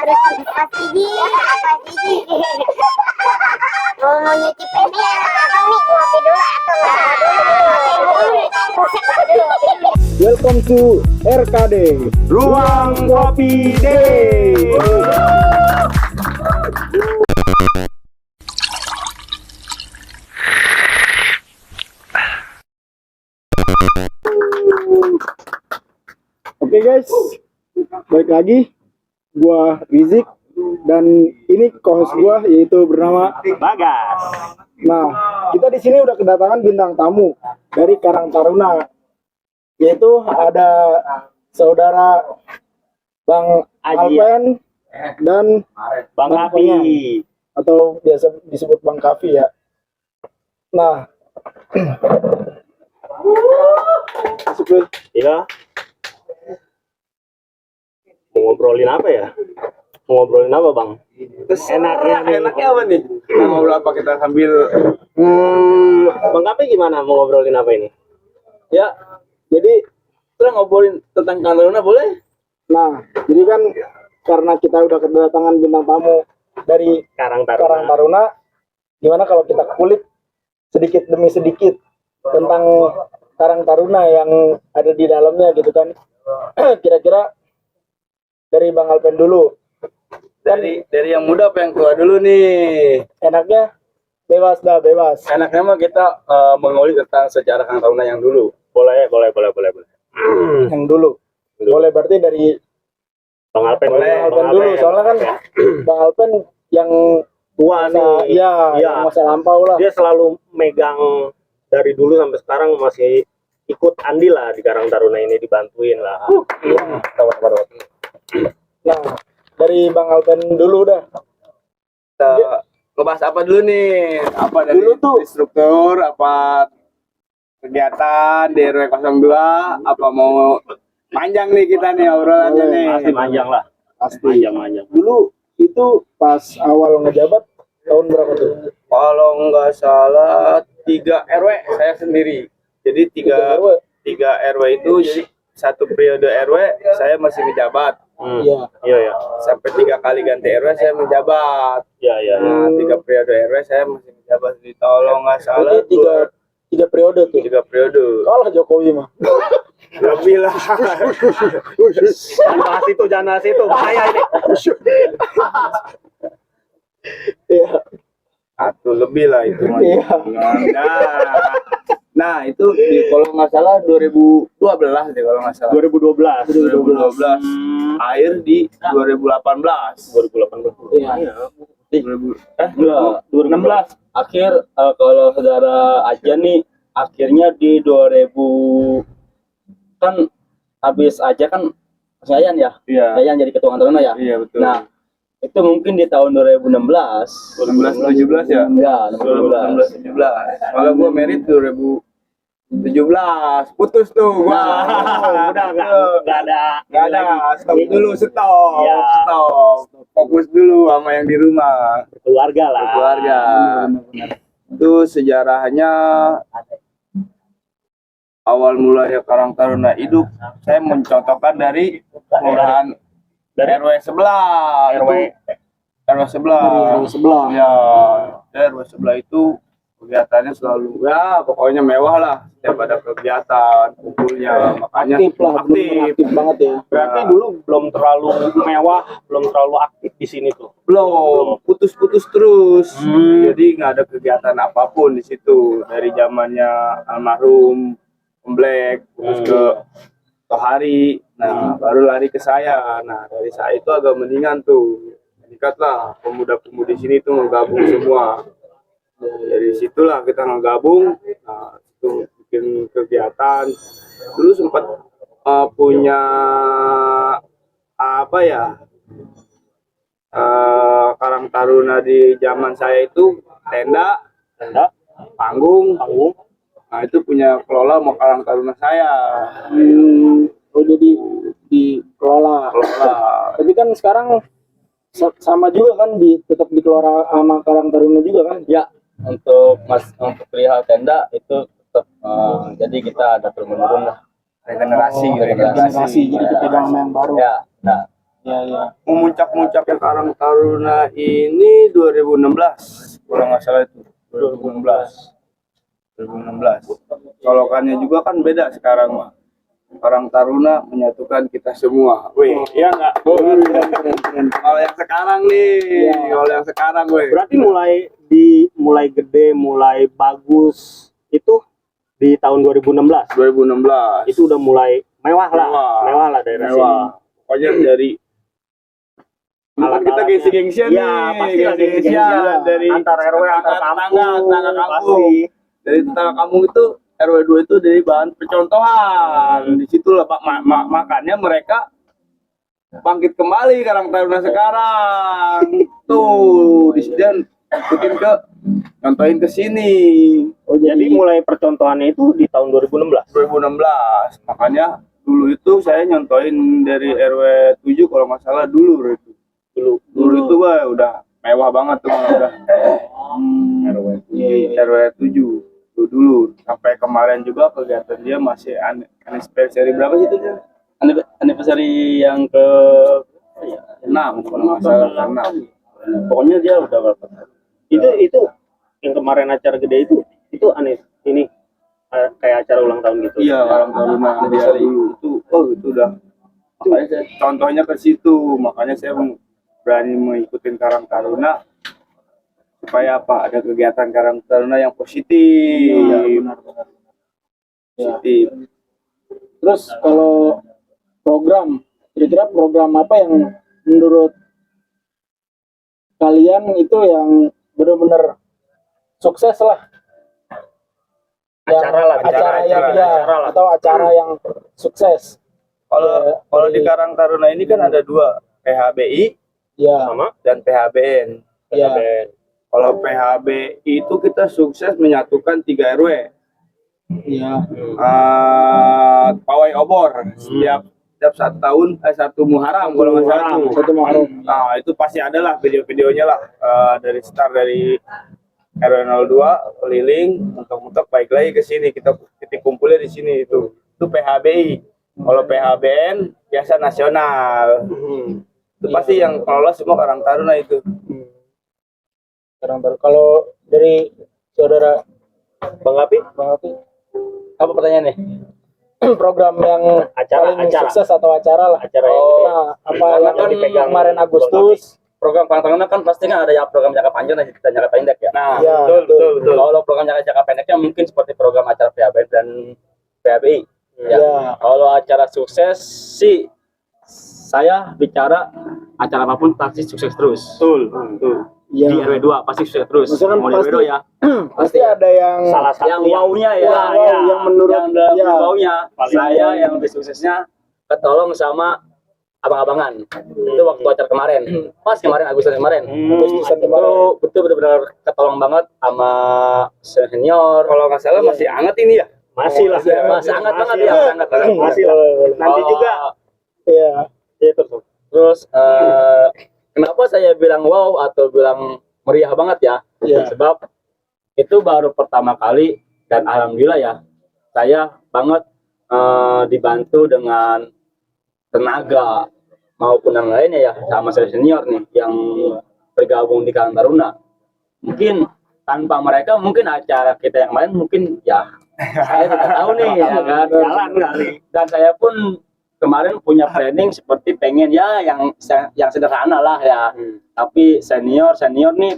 harus pas gigi. Mau nyuci pipi abang nih, ngopi dulu atau nggak? Welcome to RKD Ruang Kopi Day. Oke guys, balik lagi. Gua Rizik dan ini co-host gua yaitu bernama Bagas. Nah, kita di sini udah kedatangan bintang tamu dari Karang Taruna, yaitu ada saudara Bang Aji. Alpen dan Bang Bang Kapi. Konya, atau biasa disebut Bang Kavi ya. Nah, sebelum Iya. Mau ngobrolin apa ya? Mau ngobrolin apa, Bang? Enaknya apa nih? Kita ngobrol apa kita sambil Bang Kapi gimana mau ngobrolin apa ini? ya jadi kita ngobrolin tentang Taruna boleh? nah, jadi kan karena kita udah kedatangan bintang tamu dari Karang Karang Taruna. Taruna, gimana kalau kita kulik sedikit demi sedikit tentang Karang Taruna yang ada di dalamnya gitu kan. Kira-kira dari Bang Alpen dulu. Dari yang muda apa yang tua dulu nih? Enaknya bebas dah, bebas. Enaknya mah kita mengulik tentang sejarah Karang Taruna yang dulu. Boleh. Yang dulu. Boleh berarti dari Bang Alpen Boleh, dulu. Bang Alpen dulu, soalnya kan Bang Alpen yang Tua masa, nih. iya, Iya. yang masa lampau lah. Dia selalu megang dari dulu sampai sekarang, masih ikut andil lah di Karang Taruna ini, dibantuin lah. Nah, dari Bang Alpen dulu dah. Kita ngebahas apa dulu nih? Apa dari Dulu tuh. struktur, apa kegiatan di RW 02, apa mau panjang nih kita nih obrolannya Boleh, nih. Pasti panjang lah. Pasti. Panjang. Dulu itu pas awal ngejabat tahun berapa tuh? Kalau nggak salah 3 RW saya sendiri. Jadi Tiga 3 RW. 3 RW itu jadi satu periode RW saya masih menjabat. Iya. Iya. Sampai 3 kali ganti RW saya menjabat. Iya. Nah, 3 periode RW saya masih menjabat. Jadi kalau nggak salah Berarti tiga periode tuh. 3 periode. Kalah Jokowi mah. Lebih lah. Jangan bahas itu, bahaya ini. Iya. Satu lebih lah itu. Iya. Nah, itu kalau nggak salah 2012 deh kalau nggak salah. 2012. 2012. Air di 2018. 2018. Iya. 2016. Akhir kalau saudara aja nih akhirnya di 2000 kan habis aja kan Yayan ya, Iya. Yayan jadi ketua Taruna ya. Iya betul. Nah itu mungkin di tahun 2016 2016 17 ya? ya 2016 17. Kalau gua merit 2017. Putus tuh gua. Udah nggak ada. Nggak ada. Stop dulu, stop. Iya. Stop. Fokus dulu sama yang di rumah. Keluarga lah. Keluarga. Itu sejarahnya awal mulanya Karang Taruna hidup. Saya mencontohkan dari kelurahan RW sebelah. RW. RW sebelah. Dari sebelah. Ya, RW sebelah itu kegiatannya selalu ya pokoknya mewah lah. Setiap ada kegiatan kumpulnya, makanya Aktif lah, bener-bener aktif banget ya. Berarti dulu belum terlalu mewah, belum terlalu aktif di sini tuh. belum putus-putus terus. Jadi nggak ada kegiatan apapun di situ dari zamannya almarhum Om Black terus ke Tohari. Nah, baru lari ke saya. Nah, dari saya itu agak mendingan tuh. Dekatlah pemuda-pemudi sini tuh ngegabung semua. Dari situlah kita ngegabung. Nah, itu bikin kegiatan. Dulu sempat punya apa ya? Karang Taruna di zaman saya itu tenda, panggung. Nah, itu punya kelola mau Karang Taruna saya. Oh jadi dikelola. Tapi kan sekarang sama juga kan tetap dikelola sama Karang Taruna juga kan? ya untuk perihal tenda itu tetap jadi kita ada turun menurun lah Regenerasi. Regenerasi jadi dipegang sama yang baru. ya. Nah ya. Memuncak-muncaknya Karang Taruna ini 2016 kalau nggak salah itu 2016. Colokannya juga kan beda sekarang mah. Karang Taruna menyatukan kita semua. Wih, iya nggak? Kalau yang sekarang nih, kalau yang sekarang, weh. Berarti mulai gede, mulai bagus itu di tahun 2016. 2016. Itu udah mulai mewah lah daerah sini. Pokoknya dari kita gengsi-gengsian nih. Iya, pasti lah gengsi-gengsian dari antar RW, antar kampung, tetangga kampung. pasti. Dari tetangga kampung itu RW 2 itu dari bahan percontohan. Di situlah Pak makanya mereka bangkit kembali Karang Taruna sekarang. Tuh, di sini ikutin contohin ke sini. Jadi mulai percontohannya itu di tahun 2016. 2016. Makanya dulu itu saya nyontohin dari RW 7 kalau nggak salah dulu itu. Dulu itu udah mewah banget tuh udah. RW 7 dulu sampai kemarin juga kegiatan dia masih anniversary berapa sih itu dia? Anniversary yang ke 6 kalau nggak salah 6. pokoknya dia udah berapa tahun. Itu yang kemarin acara gede itu aneh ini kayak acara ulang tahun gitu. Iya, Karang Taruna dia itu itu udah makanya saya contohnya ke situ, makanya saya berani mengikuti Karang Taruna supaya apa ada kegiatan Karang Taruna yang positif. Positif. Terus kalau program, kira-kira program apa yang menurut kalian itu yang benar-benar sukses lah? Acara atau acara yang sukses. Kalau di Karang Taruna ini kan ada dua, PHBI Ya, Sama dan PHBN. ya, Kalau PHBI itu kita sukses menyatukan 3 RW. ya, Pawai obor setiap 1 tahun satu Muharram kalau nggak salah tuh. satu Muharram. Nah itu pasti ada lah video-videonya lah dari start dari RW 02 keliling untuk baik lagi ke sini kita titik kumpulnya di sini itu PHBI. Kalau PHBN biasa nasional itu pasti yang kelola semua Karang Taruna itu. Karang Taruna. Kalau dari saudara Bang Api, Apa pertanyaannya? program yang paling sukses atau acara lah. acara yang Oh, nah, apa Karena yang kan dipegang kemarin Bang Agustus? Program Karang Taruna kan pasti kan ada ya program jangka panjang dan jangka pendek ya. Nah Ya, betul. Kalau program jangka pendeknya mungkin seperti program acara PHBN dan PHBI. Ya, Kalau acara sukses sih saya bicara acara apapun pasti sukses terus. Betul. ya. Di RW 2 pasti sukses terus. Maksudnya kan Mau di RW 2 ya. Pasti ada yang salah satu Yang wow-nya ya. yang menurut Yang dalam ya, wow-nya saya yang lebih suksesnya ketolong sama abang-abangan. Itu waktu acara kemarin. Pas kemarin Agustus kemarin. Agustusan Itu kemarin. betul benar ketolong banget sama senior. Kalau nggak salah masih hangat ini ya. masih lah. Masih hangat banget ya, hangat banget. Masih lah. Nanti Kalau- juga Iya. Terus kenapa saya bilang wow atau bilang meriah banget ya? Iya. Sebab itu baru pertama kali dan alhamdulillah ya saya banget dibantu dengan tenaga maupun yang lainnya ya sama senior nih yang bergabung di Karang Taruna. Mungkin tanpa mereka mungkin acara kita yang lain mungkin ya saya tidak tahu nih ya kan. jalan kali. Dan saya pun kemarin punya planning seperti pengen ya yang sederhana lah ya. Tapi senior nih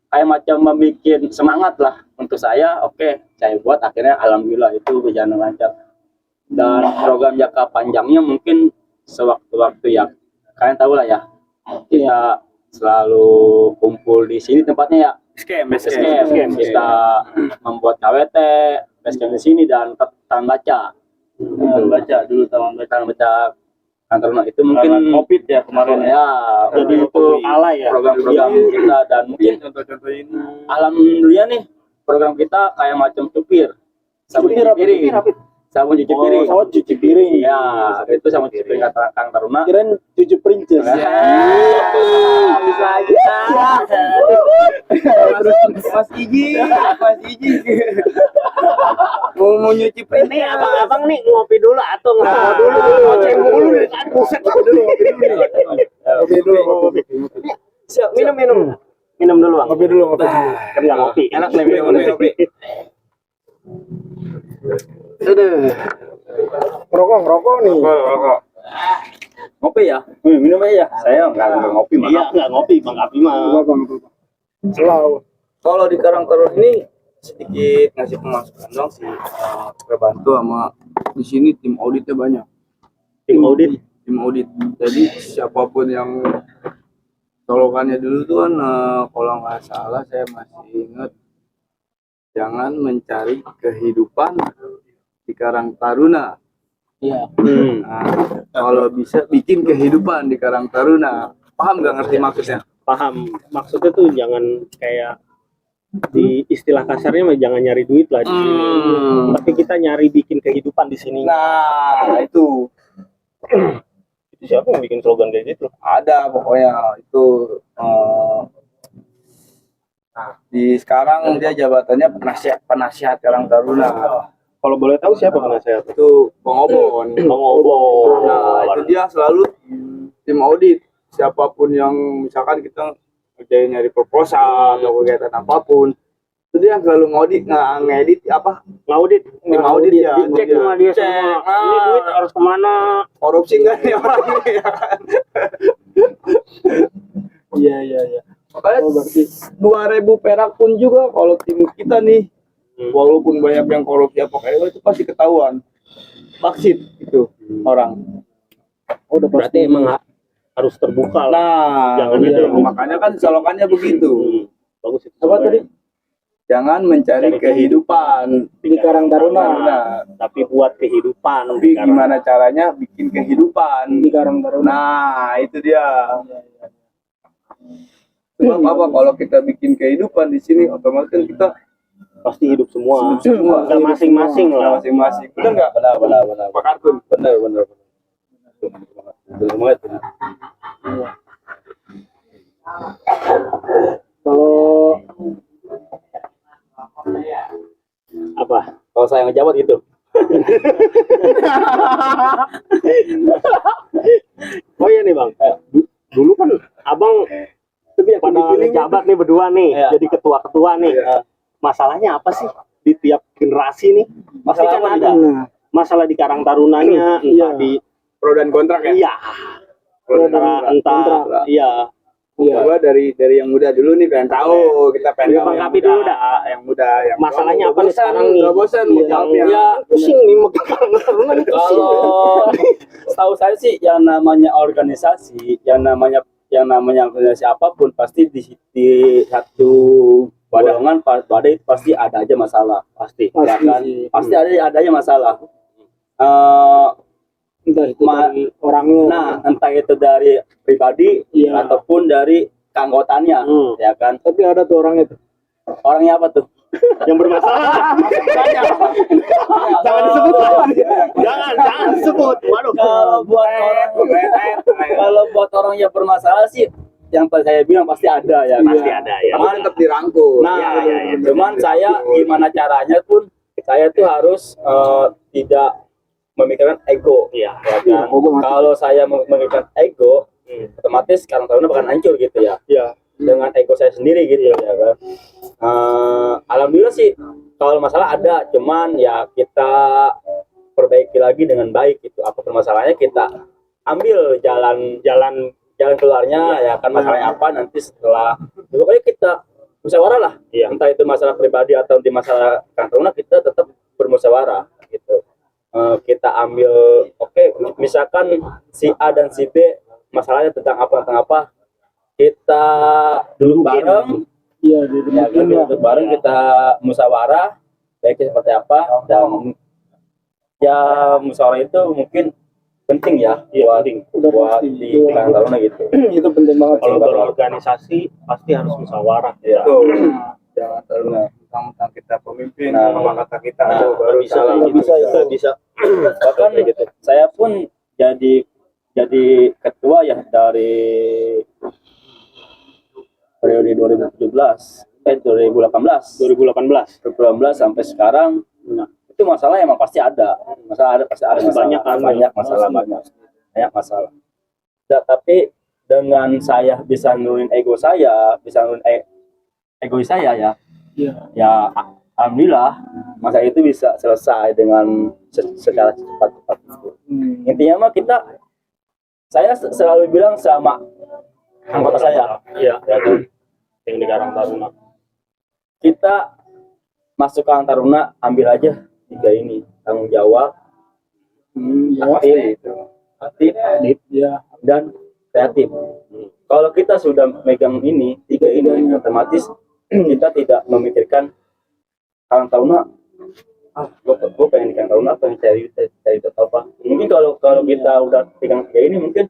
kayak macam membuat semangat lah untuk saya. Oke, saya buat akhirnya alhamdulillah itu berjalan lancar. Dan program jangka panjangnya mungkin sewaktu-waktu ya kalian tahu lah ya kita selalu kumpul di sini tempatnya ya. Basecamp. Kita membuat KWT, basecamp di sini dan taman baca. Taman baca Karang Taruna itu mungkin Covid ya kemarin ya. ya jadi itu Kalah ya. program-program kita dan mungkin Contoh-contoh ini. alhamdulillah nih program kita kayak macam supir sabun cuci piring. Oh, cuci piring. Ya, itu sabun cuci piring kata Kang Taruna. Kirain cuci princess. Bisa aja. Mas Iji, mau nyuci Ini piring. abang-abang nih ngopi dulu atau ngopi dulu? Ngoceh mulu nih kan buset dulu. Ngopi dulu, ngopi. Siap, minum. Minum dulu, Bang. Ngopi dulu, ngopi dulu. Kan nggak ngopi. Enak nih minum kopi. Ngerokok nih. Rokok. Ngopi ya? Minum aja. Saya nggak ngopi mah. Iya, nggak ngopi, Bang Api mah. Selalu. Kalau di Karang Taruna ini sedikit ngasih pemasukan dong sih, terbantu sama di sini tim auditnya banyak. Tim audit. Tim audit. Jadi siapapun yang solokannya dulu tuh kan kalau nggak salah saya masih ingat, jangan mencari kehidupan di Karang Taruna. Iya. Nah, kalau bisa bikin kehidupan di Karang Taruna. Paham nggak ngerti maksudnya? Paham. Maksudnya tuh jangan kayak di istilah kasarnya mah jangan nyari duit lah di sini. Tapi kita nyari bikin kehidupan di sini. Nah, itu Itu siapa yang bikin slogan kayak gitu? ada pokoknya itu di sekarang dia jabatannya penasihat Karang Taruna. Kalau boleh tahu siapa penasehat? Itu Bang Obon. Bang Obon. Nah, itu dia selalu tim audit. Siapapun yang misalkan kita kerjain nyari proposal atau kegiatan apapun, itu dia selalu ngedit apa? Ngaudit. Tim audit ya. Dicek itu sama dia semua. Ini duit harus kemana? Korupsi enggak nih orang ini ya kan? Iya. Makanya Oh, berarti 2.000 perak pun juga kalau tim kita nih, walaupun banyak yang korupsi apa kayak itu pasti ketahuan. Baksit itu orang. udah Berarti emang harus terbuka lah. Nah, Jangan iya, ada yang- makanya kan solokannya begitu. Bagus itu. apa tadi? Jangan mencari Cari kehidupan. Di Karang Taruna. Nah, Tapi buat kehidupan. tapi gimana caranya bikin kehidupan? Di Karang Taruna. Nah, itu dia. Sebab apa? Kalau kita bikin kehidupan di sini, otomatis kan kita Pasti hidup semua. hidup semua. Nggak masing-masing Nah, lah. masing-masing. Benar nggak? Benar. Pak Kartun. Benar. Betul banget. Kalau Apa? Kalau saya ngejabat itu. Oh iya nih Bang. Dulu kan Abang pada ngejabat nih berdua nih, Iya. jadi ketua-ketua nih. Masalahnya apa sih di tiap generasi nih? Pasti Masalah kan apa ada masalah di Karang Tarunanya, Iya. entah di Pro dan kontrak ya. iya, entah iya. Gua dari yang muda dulu nih pengen tahu, kita pengen Dari tahu Bang yang Kapi muda, dulu dah. yang muda, yang Masalahnya Udah apa nih bosan, sekarang nih? udah bosan mau Yang jawab yang ya, pusing nih mau ke Karang Taruna nih pusing. Kalau setahu saya sih yang namanya organisasi, yang namanya organisasi apapun pasti di satu badangan pada itu pasti ada aja masalah, Pasti. ya kan? Pasti ada aja masalah. entah itu dari orangnya. Nah, entah itu dari pribadi Iya. ataupun dari keanggotaannya, ya kan? Tapi ada tuh orangnya tuh. Orangnya apa tuh? Yang bermasalah. Jangan disebut lah. Jangan disebut. Waduh. Kalau buat orang yang bermasalah sih, yang tadi saya bilang pasti ada ya. Pasti ada ya. Tapi tetap dirangkul. Nah, Iya. cuman saya gimana caranya pun saya tuh harus tidak memikirkan ego, Iya. ya kan? Kalau saya memikirkan ego, otomatis Karang Taruna bakal hancur gitu ya. Iya. Dengan ego saya sendiri gitu ya kan. Alhamdulillah sih kalau masalah ada, cuman ya kita perbaiki lagi dengan baik gitu. Apa permasalahannya kita ambil jalan keluarnya ya kan, masalahnya apa nanti setelah pokoknya kita musyawarah lah. Iya. Entah itu masalah pribadi atau di masalah Karang Taruna, kita tetap bermusyawarah gitu. Kita ambil misalkan si A dan si B masalahnya tentang apa kita duduk bareng, Iya, ya kan, duduk bareng kita musyawarah baiknya seperti apa, dan ya musyawarah itu mungkin penting ya buat Udah buat pasti. di Karang Taruna gitu. Itu penting banget. Kalau berorganisasi pasti harus musyawarah. Ya. Jangan Taruna. tentang kita pemimpin, Nah. apa kata kita Nah, tuh baru bisa salah. kayak gitu. bisa, Bisa, bisa. Bahkan gitu. saya pun jadi ketua ya dari periode 2018 sampai sekarang. Nah, itu masalah emang pasti ada. Pasti ada Pasti banyak kan, banyak masalah. Nah, tapi dengan saya bisa nurunin ego saya, bisa nurunin egois saya ya. Iya. Ya alhamdulillah masa itu bisa selesai dengan secara cepat. Intinya mah saya selalu bilang sama anggota saya, Iya, ya kan, yang di Karang Taruna. kita masuk ke Karang Taruna, ambil aja 3 ini, tanggung jawab, aktif, Ya. dan kreatif. Kalau kita sudah megang ini 3 ini, otomatis kita tidak memikirkan Karang Taruna, gue pengen di Karang Taruna, pengen cari apa. Mungkin kalau kita udah pegang 3 ini, mungkin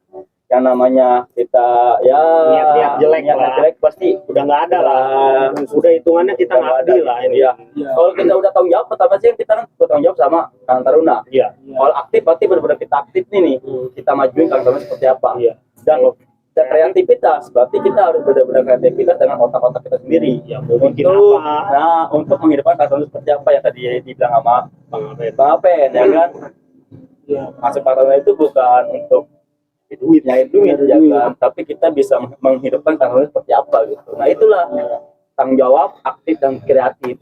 yang namanya kita ya Niat-niat jelek lah. pasti Udah nggak ada lah. Udah hitungannya kita ngabdi lah ini. ya. Kalau kita udah tanggung jawab, pertama sih kita kan bertanggung jawab sama Karang Taruna. Iya. Kalau aktif berarti benar-benar kita aktif nih, kita majuin Karang Taruna seperti apa. Iya. Dan kreativitas berarti kita harus benar-benar kreativitas dengan otak-otak kita sendiri. Ya, mau bikin Untuk apa? untuk menghidupkan Karang Taruna seperti apa yang tadi dibilang sama Bang Apen, ya kan? Iya. Masuk Karang Taruna itu bukan untuk nyari duit ya kan, tapi kita bisa menghidupkan Karang Taruna seperti apa gitu. Nah itulah tanggung jawab, aktif dan kreatif.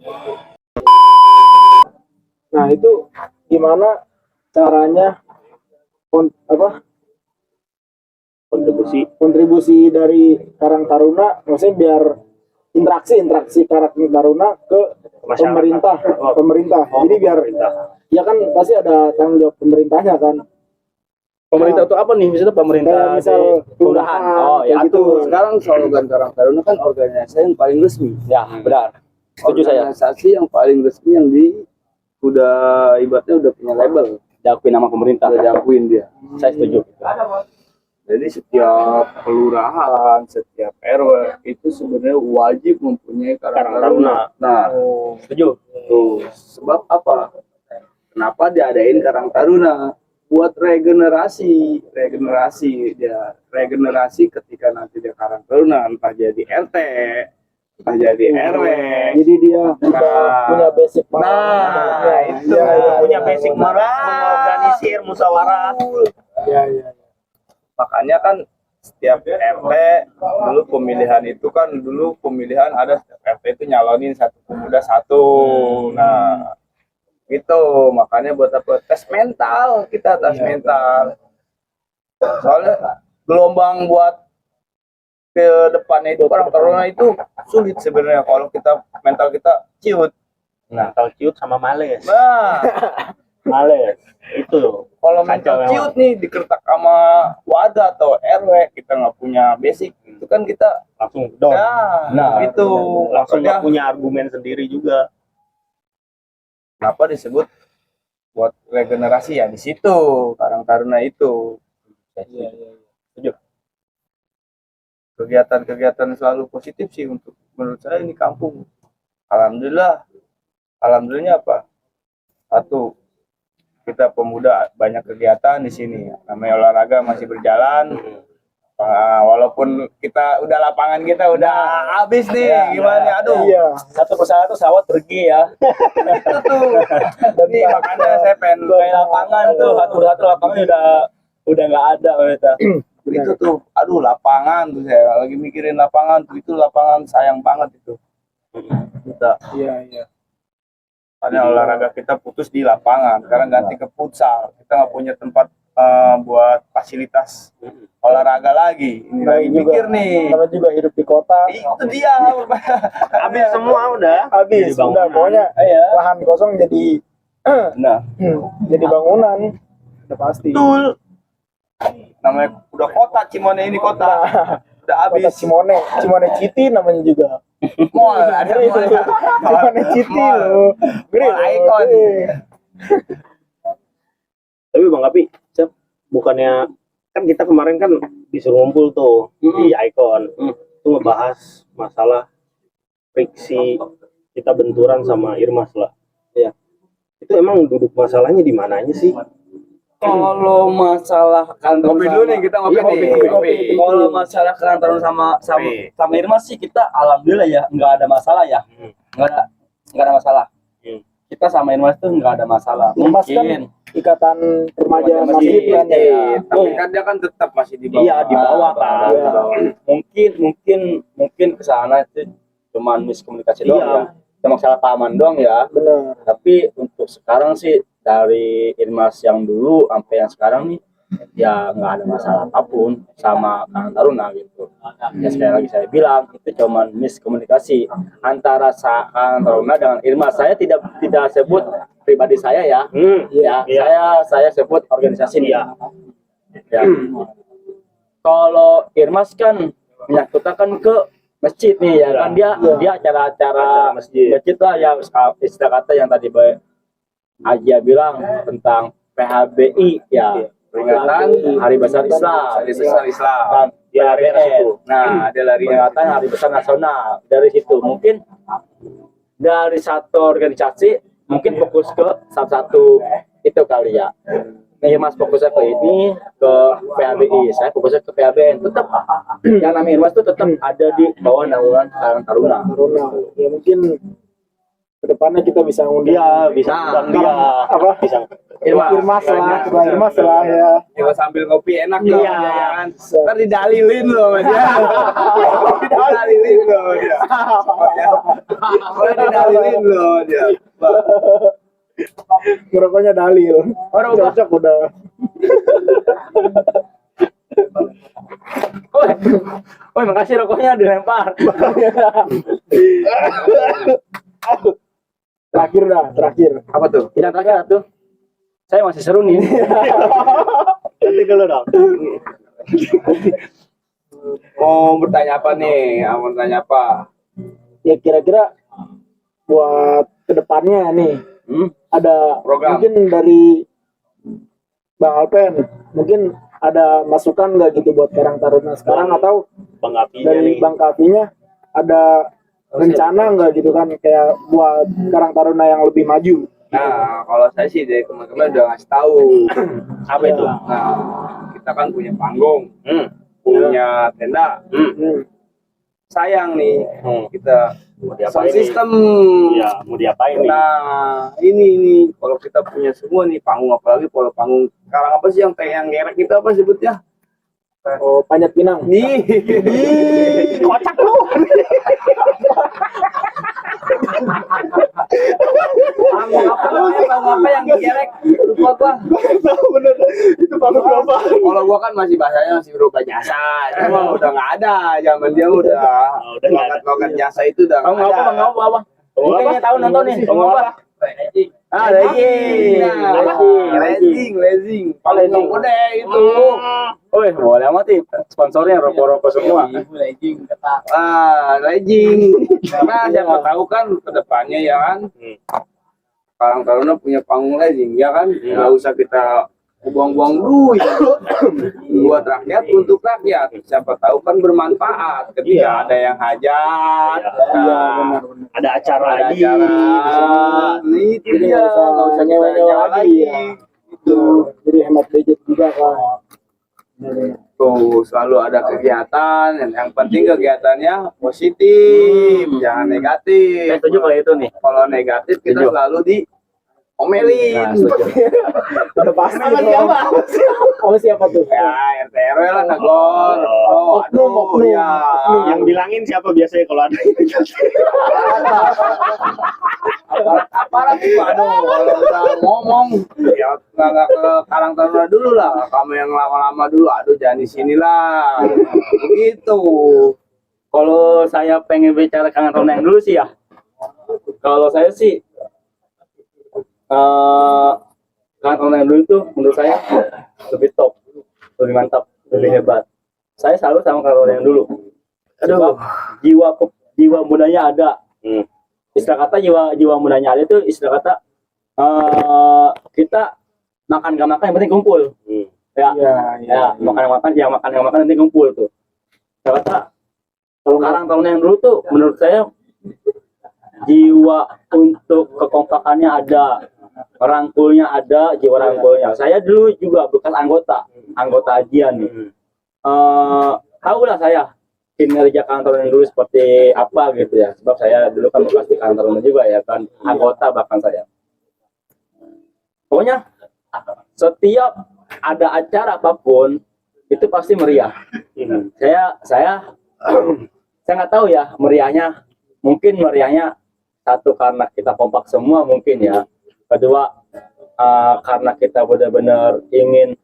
Nah, itu gimana caranya kontribusi dari Karang Taruna, maksudnya biar interaksi Karang Taruna ke Masyarakat. pemerintah. Jadi biar ya kan pasti ada tanggung jawab pemerintahnya kan. Pemerintah itu apa nih? Misalnya pemerintah Kayak misal di kelurahan. Oh ya kayak itu. Sekarang slogan Karang Taruna kan organisasi yang paling resmi. Ya benar. Setuju saya. Organisasi yang paling resmi yang udah ibaratnya udah punya label, Diakui nama pemerintah. udah diakuin dia. Saya setuju. Jadi setiap kelurahan, setiap RW itu sebenarnya wajib mempunyai Karang Taruna. Nah, Setuju. tuh sebab apa? Kenapa diadain Karang Taruna? Buat regenerasi ketika nanti dia Karang Taruna, entah jadi RT, entah jadi RW. Jadi dia udah Nah. punya basic Nah, itu Punya basic mengorganisir musyawarah. Ya. Makanya kan setiap RT dulu pemilihan itu kan ada setiap RT itu nyalonin satu pemuda satu. Nah itu makanya buat apa tes mental, kita tes mental, soalnya gelombang buat ke depannya itu Karang Taruna itu sulit sebenarnya kalau mental kita ciut. Mental ciut sama males. Nah Males. Itu. kalau mental Kacau ciut nih dikertak sama wadah atau RW, kita nggak punya basic, itu kan kita Langsung down. Nah, itu Langsung makanya nggak punya argumen sendiri juga. kenapa disebut buat regenerasi ya di situ Karang Taruna itu. Kegiatan-kegiatan selalu positif sih untuk menurut saya ini kampung. Alhamdulillahnya apa? Satu, kita pemuda banyak kegiatan di sini. Namanya olahraga masih berjalan. Walaupun kita udah lapangan kita udah habis nih, gimana? Aduh. Iya. satu persatu sawat pergi ya. Itu tuh. Nih makanya saya pengen Kayak lapangan tuh, satu lapangan udah nggak ada ternyata. itu tuh. Aduh, lapangan tuh saya lagi mikirin lapangan tuh, itu lapangan sayang banget itu. Kita Iya. karena olahraga kita putus di lapangan, sekarang ganti ke futsal. Kita nggak punya tempat buat fasilitas olahraga lagi. Ini lagi mikir nih. Karena juga hidup di kota. Itu dia. Habis semua udah. Habis, Jadi bangunan. udah pokoknya Iya. lahan kosong jadi Nah, jadi bangunan. Udah pasti. Betul. Namanya udah kota Cimone ini kota. Udah Kota habis. Cimone City namanya juga. Mall ada Gede itu. mall. Cimone City Mall. loh. Gede Mall loh, icon. gede. Tapi Bang Kapi, bukannya kan kita kemarin kan disuruh ngumpul tuh di Icon. Itu ngebahas masalah friksi kita benturan sama Irmas lah. Iya. Itu emang duduk masalahnya di mananya sih? Kalau masalah kantor Ngopi dulu nih, kita ngopi Iya, nih. ngopi. Kalau masalah kantor sama Irma sih kita alhamdulillah ya nggak ada masalah ya. Nggak ada masalah. Kita sama Irma itu nggak ada masalah. Irmas kan Mungkin ikatan remaja Remaja masjid kan ya. Iya, tapi kan dia kan tetap masih di bawah. Iya, di bawah kan. Iya. mungkin ke sana itu cuman miskomunikasi Iya. doang ya. Cuma salah pahaman doang ya. Benar. Tapi untuk sekarang sih dari Irmas yang dulu sampai yang sekarang nih ya nggak ada masalah apapun sama Kang Taruna gitu. Ya sekali lagi saya bilang itu cuman miskomunikasi antara Kang Taruna dengan Irmas. Saya tidak sebut pribadi saya ya. Ya, Iya. saya sebut organisasi nih. Iya. Ya. Kalau Irmas kan menyangkutkan ke masjid nih ya kan dia acara-acara masjid. lah ya istilah kata yang tadi Aja bilang tentang PHBI ya peringatan Hari Besar Islam. Hari Besar Islam. Kan, Dia lari ke situ. Nah, Dia lari peringatan Hari Besar Nasional. Dari situ mungkin dari satu organisasi mungkin fokus ke satu itu kali ya. Nih Mas fokusnya ke ini ke PHBI, saya fokusnya ke PHBN. Tetap yang namanya Irmas itu tetap ada di bawah naungan Karang Taruna. Taruna. Ya mungkin kedepannya kita bisa ngundang Dia bisa undang dia. apa? Bisa. Irmas lah, Ketua Irmas lah ya. Kalau sambil ngopi enak dong, Iya. ya kan? Ntar didalilin loh sama dia. Didalilin loh dia. Boleh didalilin loh dia. Ngerokoknya dalil. Cocok udah. Woi, makasih rokoknya dilempar. Terakhir. Apa tuh? Yang terakhir tuh, saya masih seru nih. Nanti kalau dong. Mau bertanya apa nih? Mau bertanya apa? Ya kira-kira buat kedepannya nih ada Program. mungkin dari Bang Alpen mungkin ada masukan nggak gitu buat Karang Taruna sekarang atau Bang Apinya dari nih. Bang Kapinya ada rencana nggak gitu kan kayak buat Karang Taruna yang lebih maju? Nah, kalau saya sih dari teman-teman udah ngasih tahu. Apa itu? Nah, kita kan punya panggung, punya tenda. Sayang nih, kita Mau sound diapain nih? system. Iya, mau diapain nih? Nah, ini kalau kita punya semua nih panggung, apalagi kalau panggung sekarang apa sih yang kayak yang gerek itu apa sebutnya? Oh, Panjat Pinang. Nih, Kocak lu. panggung apa yang gerek? Lupa gua. Bener. Itu panggung berapa? Kalau gua kan masih bahasanya masih berubah jasa, itu mah udah nggak ada. Zaman dia udah udah nggak ada. logat jasa itu udah Bang nggak ada. apa? Bang Mungkin yang tahu nonton nih. Bang apa? Ah, Lezing, lezing. lezing. Oh, lezing. Panggung gede itu. Woi, boleh amat nih. Sponsornya rokok-rokok semua. Ah, lezing. Karena siapa tahu kan kedepannya ya kan. Karang Taruna punya panggung lezing ya kan. Nggak usah kita buang-buang duit buat rakyat untuk rakyat. Siapa tahu kan bermanfaat ketika ada yang hajat. Iya, benar. Ada acara Ada lagi. acara. Itu Jadi dia. nggak usah nyewa-nyewa lagi ya. Itu. Jadi hemat budget juga kan. Tuh selalu ada kegiatan. Yang penting kegiatannya positif, jangan negatif. Saya setuju kalau itu nih. Kalau negatif kita Setuju. selalu diomelin. Nah, setuju. Udah pasti. Sama dong. siapa? Sama siapa tuh? Ya, RT RW lah negor. Oh, Oknum. ya. Yang bilangin siapa biasanya kalau ada Aparat itu aduh kalau udah ngomong ya nggak ke Karang Taruna dulu lah, kamu yang lama-lama dulu, aduh jangan di sinilah begitu. Kalau saya pengen bicara Kang Taruna yang dulu sih ya. Kalau saya sih Kang Taruna yang dulu itu menurut saya lebih top, lebih mantap, lebih hebat. Saya selalu sama Kang Taruna yang dulu. Sebab jiwa mudanya ada. Istilah kata jiwa mudanya ada itu istilah kata kita makan gak makan yang penting kumpul. Ya, Iya. makan nanti kumpul tuh. Istilah kata kalau Karang Taruna yang dulu tuh menurut saya jiwa untuk kekompakannya ada, rangkulnya ada, jiwa rangkulnya. Saya dulu juga bekas anggota ajian nih. Tahulah saya kinerja kantor dulu seperti apa gitu ya, sebab saya dulu kan bekas di kantor juga ya kan, anggota bahkan saya. Pokoknya setiap ada acara apapun itu pasti meriah. Saya nggak tahu ya meriahnya. Mungkin meriahnya satu karena kita kompak semua mungkin ya. Kedua karena kita benar-benar ingin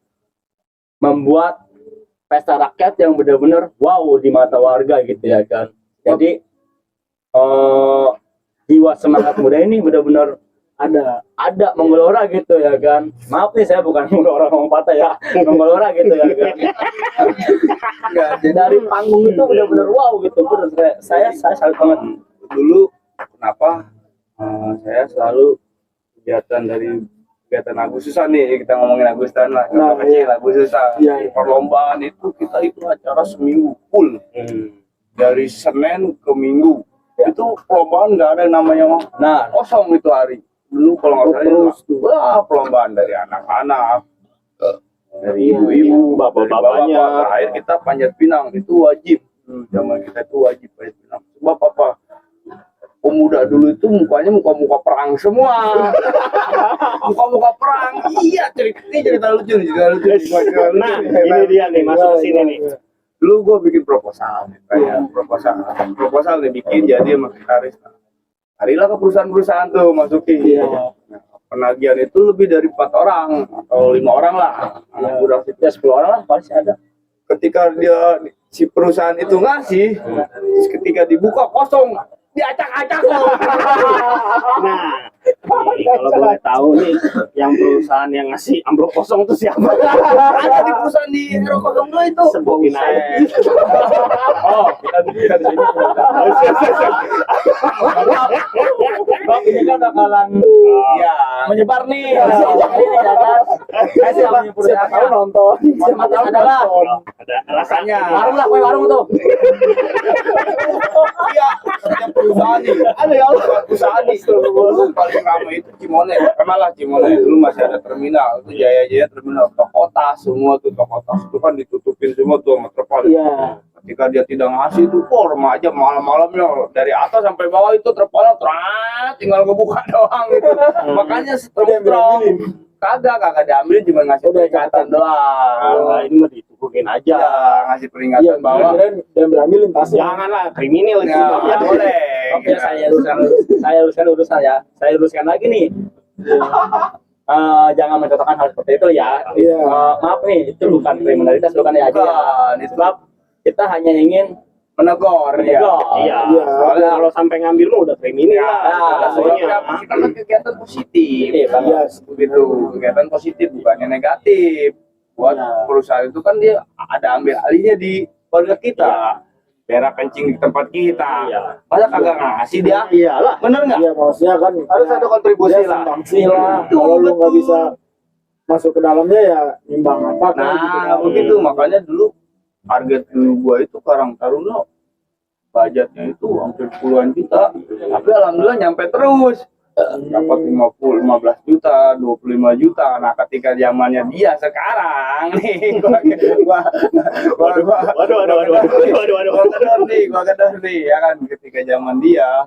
membuat pesta rakyat yang benar-benar wow di mata warga gitu ya kan. Jadi jiwa semangat muda ini benar-benar ada menggelora gitu ya kan. Maaf nih saya bukan menggelora ngomong patah ya, menggelora gitu ya kan. Dari panggung itu benar-benar wow gitu. Benar saya salut banget. Dulu kenapa saya selalu kegiatan Agustusan nih, kita ngomongin Agustusan lah, contoh kecil Agustusan. Perlombaan itu kita itu acara seminggu full, dari Senin ke Minggu. Itu perlombaan nggak ada yang namanya kosong itu hari. Dulu kalau nggak salah perlombaan dari anak-anak, dari ibu-ibu, bapak-bapaknya. Terakhir kita panjat pinang itu wajib. Zaman kita itu wajib panjat pinang. Sebab apa? Pemuda dulu itu mukanya muka perang semua. Muka perang. Iya, cerita lucu. Nah, ini dia nih masuk ke sini nih. Dulu gue bikin proposal nih bikin jadi sama gitaris. Carilah ke perusahaan-perusahaan tuh masukin. Penagihan itu lebih dari 4 orang atau 5 orang lah. Anak muda ya 10 orang lah pasti ada. Ketika si perusahaan itu ngasih, ketika dibuka kosong, diacak-acak loh. Nah, nih, kalau boleh tahu nih, yang perusahaan yang ngasih amplop kosong itu siapa? Ada di perusahaan di Hero 02 itu. Sebutin aja. Oh, kita di sini. Bang, ini kan bakalan menyebar nih. Ini ya kan. Saya sih punya perusahaan nonton. Tahu adalah Ada alasannya. warung lah, kue warung tuh. Iya, setiap perusahaan nih. Ada ya perusahaan nih. Dulu paling ramai itu Cimone. Emang lah Cimone dulu masih ada terminal. Itu Jaya terminal. Toko tas semua tuh toko tas itu kan ditutupin semua tuh sama terpal. Ketika dia tidak ngasih itu, remaja malam-malamnya dari atas sampai bawah itu terpal tinggal ngebuka doang gitu. Makanya strong. Kagak diambil, cuma ngasih peringatan doang. Nah, ini mah ditubuhin aja. Ya, ngasih peringatan bahwa dan berambil lintas. Janganlah kriminal itu. ya, boleh. Oke, saya luruskan lagi nih. Jangan mencontohkan hal seperti itu ya. Maaf nih, itu bukan kriminalitas, bukan ya aja. Sebab kita hanya ingin menegur. Iya. Soalnya kalau sampai ngambil mah udah kriminal. Soalnya kita kan kegiatan positif. Begitu, kegiatan positif bukannya negatif. Buat perusahaan itu kan dia ada ambil alihnya di warga kita. Berak kencing di tempat kita. Masa kagak ngasih dia? Iyalah. Bener nggak? Iya, maksudnya kan Harus ada kontribusi lah. sanksi lah. Kalau lu nggak bisa masuk ke dalamnya ya nimbang apa kan? Nah, begitu makanya dulu target dulu gua itu Karang Taruna budgetnya itu hampir puluhan juta, tapi alhamdulillah nyampe terus. Dapat 15 juta, 25 juta. Nah, ketika zamannya dia sekarang nih, gua gedor nih, ya kan. Ketika zaman dia,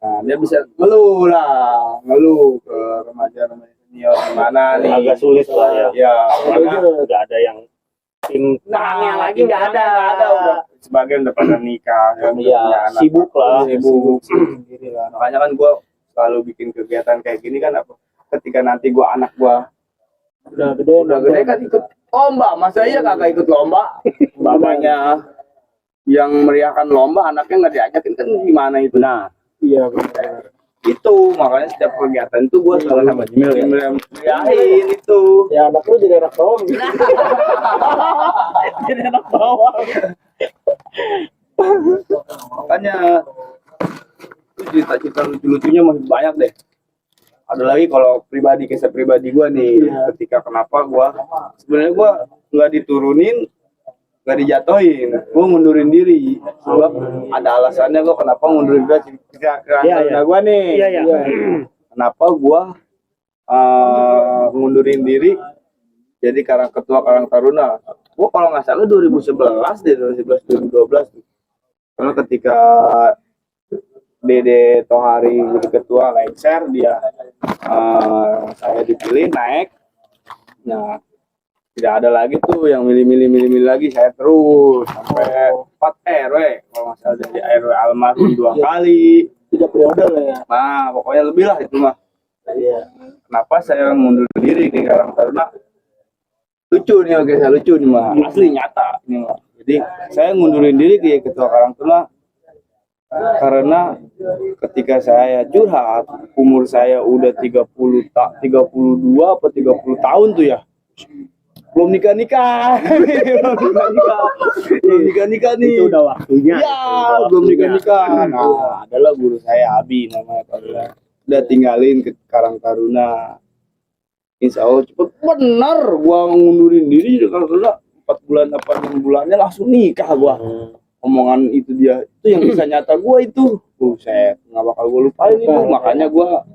nah dia bisa ngeluh ke remaja-remaja senior gimana nih. Agak sulit lah ya. Ya, Nggak ada yang tim tangannya lagi nggak ada. Udah sebagian udah pada nikah, ya, Iya, punya anak. Sibuk lah. Sibuk sendiri lah. Makanya kan gua selalu bikin kegiatan kayak gini kan apa? Ketika nanti udah gede kan ikut lomba. Masa iya kagak ikut lomba? Bapaknya yang meriahkan lomba, anaknya nggak diajakin kan gimana itu? Nah, Iya benar. itu makanya setiap kegiatan itu gua selalu sama Jimil meriahin itu. Ya anak lu jadi anak bawang. Jadi anak bawang. Makanya cerita-cerita lucu-lucunya masih banyak deh. Ada lagi kalau kisah pribadi gua nih, ketika kenapa gua sebenarnya gua nggak diturunin nggak dijatuhin, gue ngundurin diri sebab ada alasannya gue kenapa ngundurin diri karena gue nih. Kenapa gue ngundurin diri jadi ketua Karang Taruna. Gue kalau nggak salah 2011 deh, 2012 tuh. Karena ketika Dede Tohari jadi ketua lengser, dia saya dipilih naik. Nah, tidak ada lagi tuh yang milih lagi, saya terus sampai 4 RW kalau nggak salah, dari RW almarhum 2 kali, 3 periode lah ya. nah pokoknya lebih lah itu mah. Kenapa saya mundur diri di Karang Taruna? Lucu nih, oke, saya lucu nih mah, asli nyata ini mah. Jadi saya ngundurin diri di ketua Karang Taruna karena ketika saya curhat, umur saya udah 32 apa 30 tahun tuh ya, belum nikah nih. Itu udah waktunya. Ya, belum nikah. Nah, adalah guru saya Abi namanya, udah tinggalin ke Karang Taruna. Insya Allah cepet bener gua ngundurin diri di Karang Taruna, 4 bulan apa 6 bulannya langsung nikah gua. Omongan itu dia, itu yang bisa nyata gua itu. Saya nggak bakal gua lupain itu, makanya gua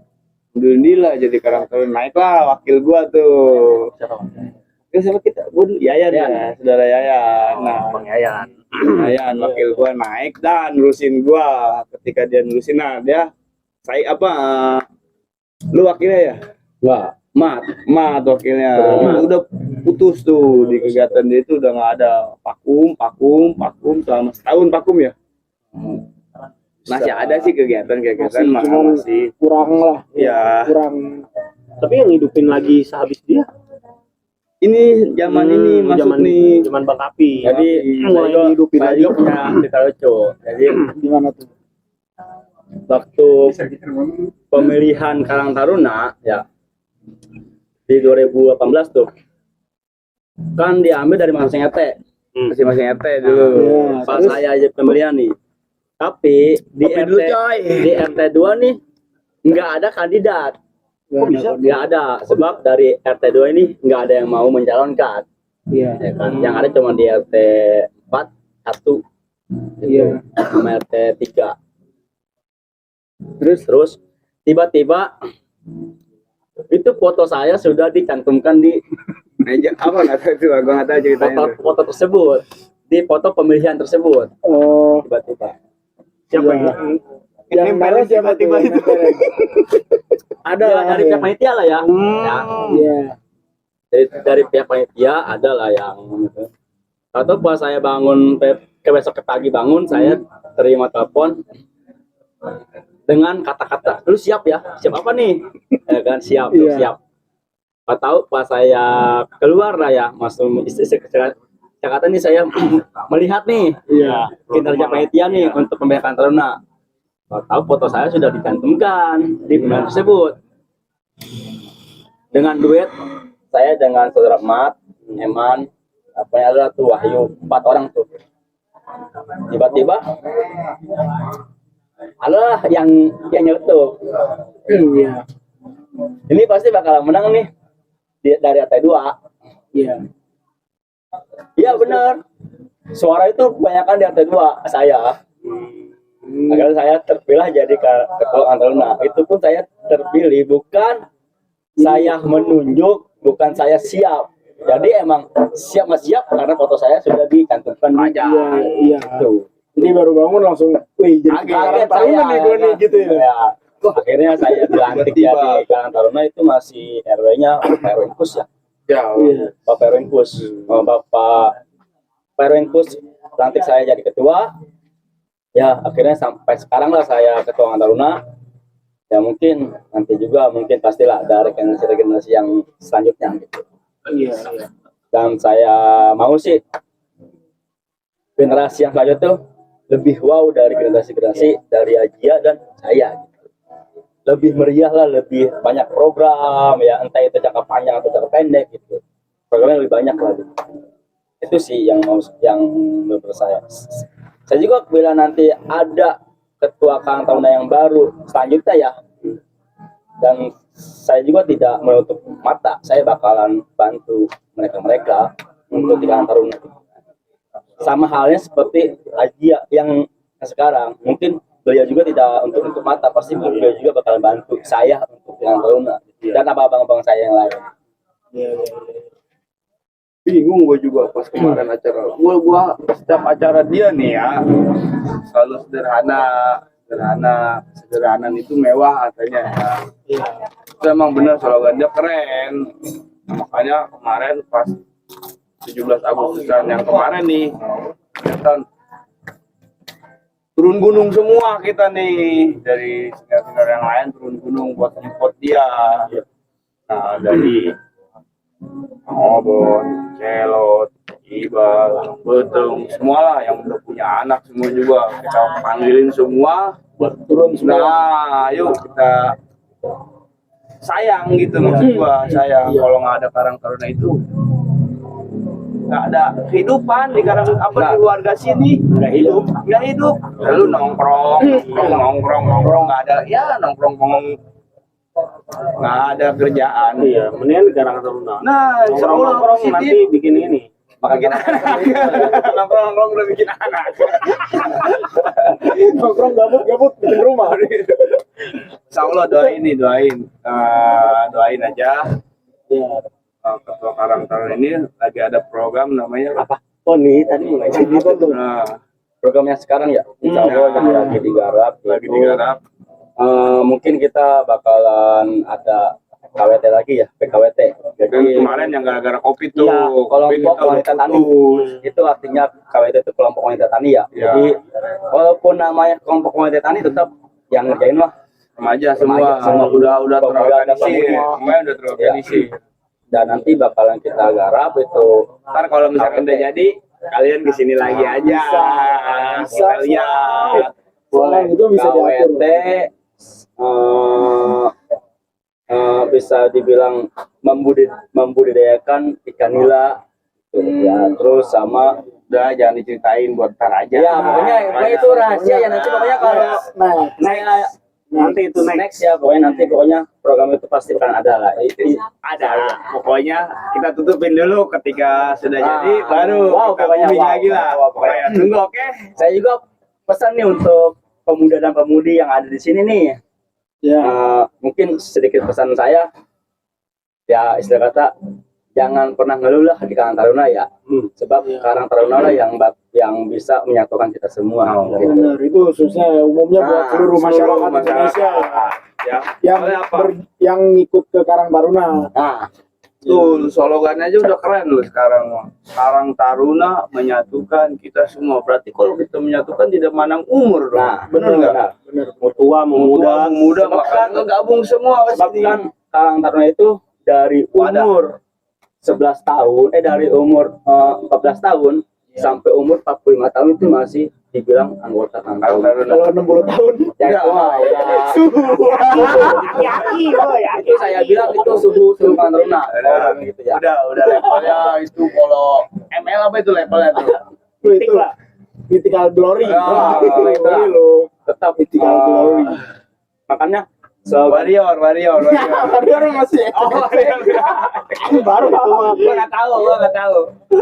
ngundurin diri lah jadi Karang Taruna. Naiklah wakil gua tuh. Sama kita, Yayan ya, saudara Yayan. Nah, Bang Yayan. Yayan wakil gua naik dan nurusin gua. Ketika dia nurusin, nah dia saya lu wakilnya ya? Wah, Mat wakilnya. Udah putus tuh di kegiatan dia itu, udah nggak ada vakum selama setahun vakum ya. Masih ada sih kegiatan masih kurang lah. Ya. Kurang. Tapi yang hidupin lagi sehabis dia. Ini zaman ini masuk nih. Zaman Bang Api. jadi mulai dihidupin lagi. punya cerita lucu. Jadi Gimana tuh? waktu pemilihan Karang Taruna ya di 2018 tuh kan diambil dari masing RT, masing RT dulu. Ya, Pas terus? saya aja pemilihan nih, tapi di RT 2 nih nggak ada kandidat. Kok bisa? Nggak ada, sebab dari RT 2 ini nggak ada yang mau mencalonkan. Iya. Ya kan? Yang ada cuma di RT 4 1 Iya. sama RT 3. Terus tiba-tiba itu foto saya sudah dicantumkan di Meja apa nggak tahu itu, gua nggak tahu ceritanya. foto tersebut, di foto pemilihan tersebut. Oh, Tiba-tiba Siapa iya. yang Yang mana siapa tiba-tiba tuh? itu? ada Ya, dari ya. pihak panitia lah ya. Ya, Iya. dari pihak panitia ada lah yang gitu. Atau pas saya bangun ke besok pagi bangun, saya terima telepon dengan kata-kata, lu siap ya? Siap apa nih? Ya kan, siap, Iya. siap. Pas tahu pas saya keluar lah ya, masuk istri Jakarta nih, saya melihat nih Iya. kinerja panitia nih untuk pemilihan Taruna. Pas tahu foto saya sudah dicantumkan di pemilihan tersebut dengan duet saya dengan saudara Mat, Eman, apa yang ada tuh Wahyu, 4 orang tuh. Tiba-tiba adalah yang nyeletuk. Iya. Ini pasti bakal menang nih dari RT 2. Iya. Iya benar. Suara itu kebanyakan di RT 2 saya. Agar saya terpilih jadi ketua Taruna. Itu pun saya terpilih bukan saya menunjuk, bukan saya siap. Jadi emang siap nggak siap karena foto saya sudah dicantumkan di Iya. itu. Ini baru bangun langsung, wih jadi Kaget Karang Taruna nih gue nih gitu ya. Ya. Akhirnya saya dilantik jadi Karang Taruna, itu masih RW-nya Pak Erwinkus ya. Iya. Bapak Erwinkus. Bapak Erwinkus lantik saya jadi ketua. Ya akhirnya sampai sekarang lah saya ketua Taruna. Ya mungkin nanti juga pastilah ada regenerasi yang selanjutnya gitu. Iya. Dan saya mau sih generasi yang selanjutnya tuh lebih wow dari generasi dari Ajia dan saya gitu. Lebih meriah lah, lebih banyak program ya, entah itu jangka panjang atau jangka pendek gitu. Programnya lebih banyak lah gitu. Itu sih yang menurut saya. Saya juga bila nanti ada ketua Karang Taruna yang baru selanjutnya ya, dan saya juga tidak menutup mata, saya bakalan bantu mereka untuk di Karang Taruna. sama halnya seperti Haji yang sekarang. Mungkin beliau juga tidak untuk mata, pasti beliau juga bakal bantu saya untuk yang taruna dan abang-abang saya yang lain. Bingung gue juga pas kemarin acara. Gua setiap acara dia nih ya selalu sederhana itu mewah katanya ya. Itu emang bener slogan dia keren. Makanya kemarin pas 17 Agustusan yang kemarin nih kelihatan turun gunung semua kita nih, dari senior yang lain turun gunung buat support dia. Nah dari Obon, Celot, Ibal, Betung, semualah yang udah punya anak semua juga kita panggilin semua buat turun semua. Nah, ayo kita sayang gitu maksud gua, sayang. Kalau nggak ada Karang Taruna itu nggak ada kehidupan di Karang di keluarga sini, nggak hidup. Lalu nongkrong nggak ada, ya nongkrong nggak ada kerjaan. Iya, mendingan di Karang Taruna. Nah, Nongkrong nanti bikin ini. bikin anak. Nongkrong udah bikin anak. Nongkrong gabut bikin rumah. Insya Allah doain aja. Ketua Karang Taruna ini lagi ada program namanya apa? Oh nih, tadi mau ngajak gitu tuh. Nah, Programnya sekarang ya, insya Allah yang lagi digarap. lagi digarap. Mungkin kita bakalan ada KWT lagi ya, PKWT. Dan kemarin yang gara-gara kopi tuh, Iya, kelompok wanita tani. Itu artinya KWT itu kelompok wanita tani ya. Iya. Jadi walaupun namanya kelompok wanita tani, tetap yang ngerjain mah remaja semua udah terorganisir, semuanya udah terorganisir. dan nanti bakalan kita garap itu. Ntar kalau misalkan udah jadi, kalian kesini lagi aja. Bisa. Kita lihat. Boleh itu bisa diatur. KWT bisa dibilang membudidayakan ikan nila ya, terus sama Udah jangan diceritain buat ntar aja. ya pokoknya itu rahasia ya, nanti pokoknya kalau Nah, saya Nanti itu next ya, pokoknya program itu pasti akan ada lah. Ada. Pokoknya kita tutupin dulu ketika sudah jadi, baru kita pokoknya booming lagi lah. pokoknya Tunggu, oke? saya juga pesan nih untuk pemuda dan pemudi yang ada di sini nih. ya. Mungkin sedikit pesan saya, ya istilah kata, jangan pernah ngeluh lah di Karang Taruna ya. Sebab Karang Taruna lah yang bisa menyatukan kita semua. Gitu. Benar, itu khususnya umumnya buat seluruh masyarakat Indonesia Ya. yang ikut ke Karang Taruna. Nah, Tuh, slogannya aja udah keren loh sekarang. Karang Taruna menyatukan kita semua. Berarti kalau kita menyatukan tidak mandang umur dong. Nah, bener nggak? Benar. mau tua mau muda. Muda Sebab makanya gabung semua ke sebab sini. kan Karang Taruna itu dari umur 11 tahun, dari umur 14 tahun sampai umur 45 tahun itu masih dibilang anggota Karang Taruna. Kalau 60 tahun Ya, itu saya bilang itu suhu Karang Taruna. Gitu ya. Udah levelnya itu kalau ML apa itu levelnya tuh? itu mythical glory. Ah, Glory itulah. lo. Tetap Mythical glory. makanya Warrior. Warrior masih. Baru gua nggak tahu.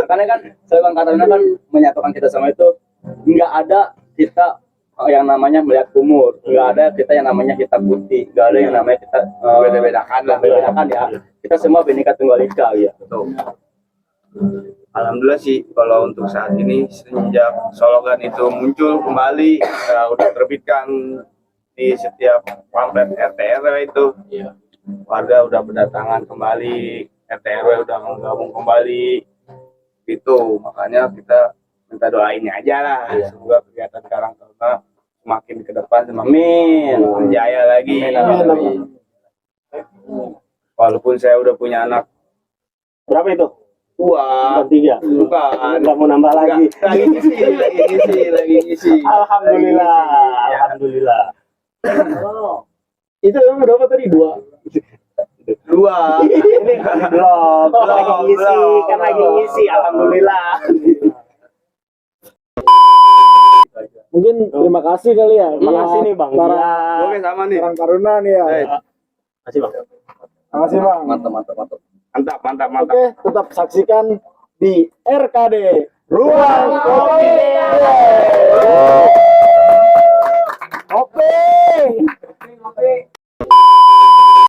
Karena kan slogan Karang Taruna kan menyatukan kita sama itu, nggak ada kita yang namanya melihat umur, nggak ada kita yang namanya hitam putih, nggak ada yang namanya kita Beda-bedakan lah. bedakan ya. Kita semua Bhinneka Tunggal Ika ya. Betul. Alhamdulillah sih kalau untuk saat ini sejak slogan itu muncul kembali, udah terbitkan di setiap pamflet RT RW itu, warga udah berdatangan kembali, RT RW udah menggabung kembali, itu makanya kita minta doainnya aja lah, semoga kegiatan Karang Taruna semakin ke depan semakin jaya lagi. Amin. Walaupun saya udah punya anak Berapa itu? dua, Bukan 3. bukan. Nggak mau nambah lagi. Lagi ngisi. Alhamdulillah. Alhamdulillah. Itu yang berapa tadi? 2. Dua. Ini belum. Lagi ngisi, kan lagi ngisi. Alhamdulillah. Mungkin terima kasih kali ya. Makasih nih Bang. Para Ya. Oke, sama nih. Karang Taruna nih ya. Makasih Bang. Terima kasih Bang. Mantap. Mantap. Oke, tetap saksikan di RKD Ruang Kopi. Oke.